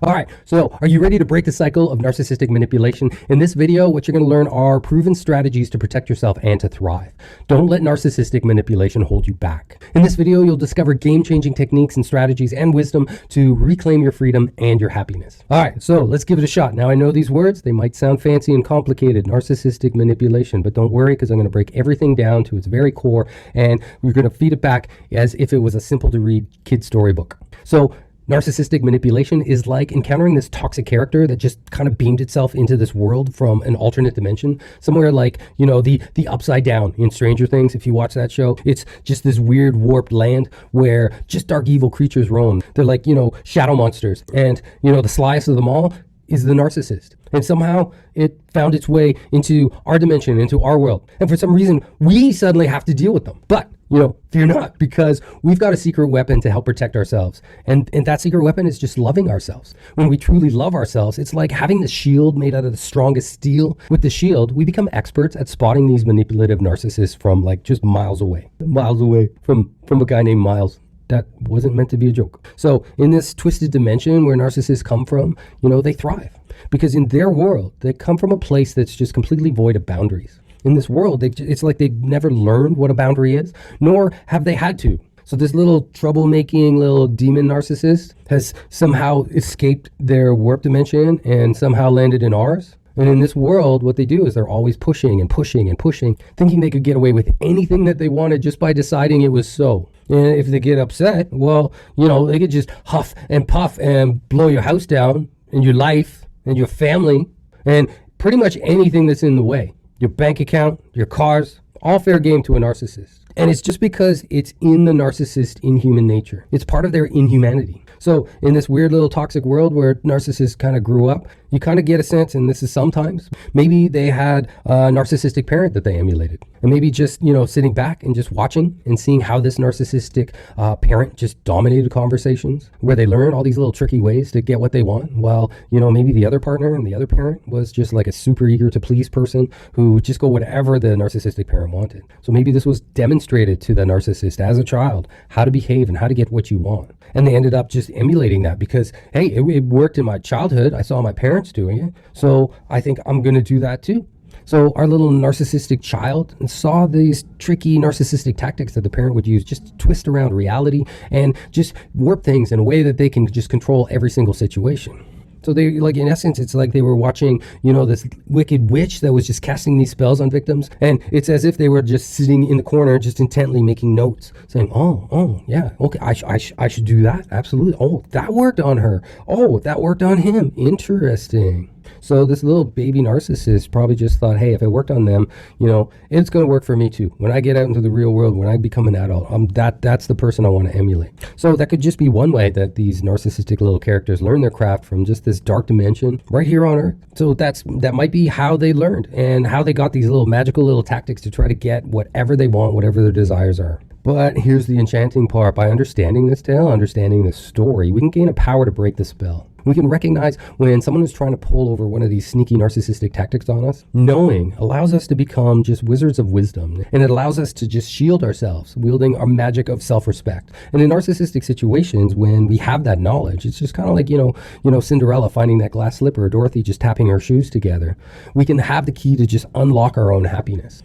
All right, so are you ready to break the cycle of narcissistic manipulation? In this video, what you're going to learn are proven strategies to protect yourself and to thrive. Don't let narcissistic manipulation hold you back. In this video, you'll discover game-changing techniques and strategies and wisdom to reclaim your freedom and your happiness. All right, so let's give it a shot. Now, I know these words, they might sound fancy and complicated, narcissistic manipulation, but don't worry because I'm going to break everything down to its very core, and we're going to feed it back as if it was a simple-to-read kid's storybook. So, narcissistic manipulation is like encountering this toxic character that just kind of beamed itself into this world from an alternate dimension, somewhere like, you know, the Upside Down in Stranger Things. If you watch that show, it's just this weird warped land where just dark evil creatures roam. They're like, you know, shadow monsters. And, you know, the slyest of them all is the narcissist. And somehow it found its way into our dimension, into our world. And for some reason, we suddenly have to deal with them. But, you know, fear not, because we've got a secret weapon to help protect ourselves. And that secret weapon is just loving ourselves. When we truly love ourselves, it's like having the shield made out of the strongest steel. With the shield, we become experts at spotting these manipulative narcissists from like just miles away from a guy named Miles. That wasn't meant to be a joke. So in this twisted dimension where narcissists come from, you know, they thrive because in their world, they come from a place that's just completely void of boundaries. In this world, it's like they've never learned what a boundary is, nor have they had to. So this little troublemaking little demon narcissist has somehow escaped their warp dimension and somehow landed in ours. And in this world, what they do is they're always pushing and pushing and pushing, thinking they could get away with anything that they wanted just by deciding it was so. And if they get upset, well, you know, they could just huff and puff and blow your house down and your life and your family and pretty much anything that's in the way. Your bank account, your cars, all fair game to a narcissist. And it's just because it's in the narcissist inhuman nature. It's part of their inhumanity. So in this weird little toxic world where narcissists kind of grew up, you kind of get a sense, and this is sometimes, maybe they had a narcissistic parent that they emulated. And maybe just, you know, sitting back and just watching and seeing how this narcissistic parent just dominated conversations, where they learn all these little tricky ways to get what they want, while, you know, maybe the other partner and the other parent was just like a super eager to please person who would just go whatever the narcissistic parent wanted. So maybe this was demonstrated to the narcissist as a child, how to behave and how to get what you want. And they ended up just emulating that because, hey, it worked in my childhood. I saw my parents doing it. So I think I'm going to do that too. So our little narcissistic child saw these tricky narcissistic tactics that the parent would use just to twist around reality and just warp things in a way that they can just control every single situation. So they, like, in essence, it's like they were watching, you know, this wicked witch that was just casting these spells on victims. And it's as if they were just sitting in the corner, just intently making notes, saying, oh, yeah, okay, I should do that. Absolutely. Oh, that worked on her. Oh, that worked on him. Interesting. So this little baby narcissist probably just thought, hey, if it worked on them, you know, it's going to work for me too. When I get out into the real world, when I become an adult, that's the person I want to emulate. So that could just be one way that these narcissistic little characters learn their craft from just this dark dimension right here on Earth. So that might be how they learned and how they got these little magical little tactics to try to get whatever they want, whatever their desires are. But here's the enchanting part. By understanding this tale, understanding this story, we can gain a power to break the spell. We can recognize when someone is trying to pull over one of these sneaky narcissistic tactics on us. Knowing allows us to become just wizards of wisdom, and it allows us to just shield ourselves, wielding our magic of self-respect. And in narcissistic situations, when we have that knowledge, it's just kind of like, you know, Cinderella finding that glass slipper, or Dorothy just tapping her shoes together. We can have the key to just unlock our own happiness.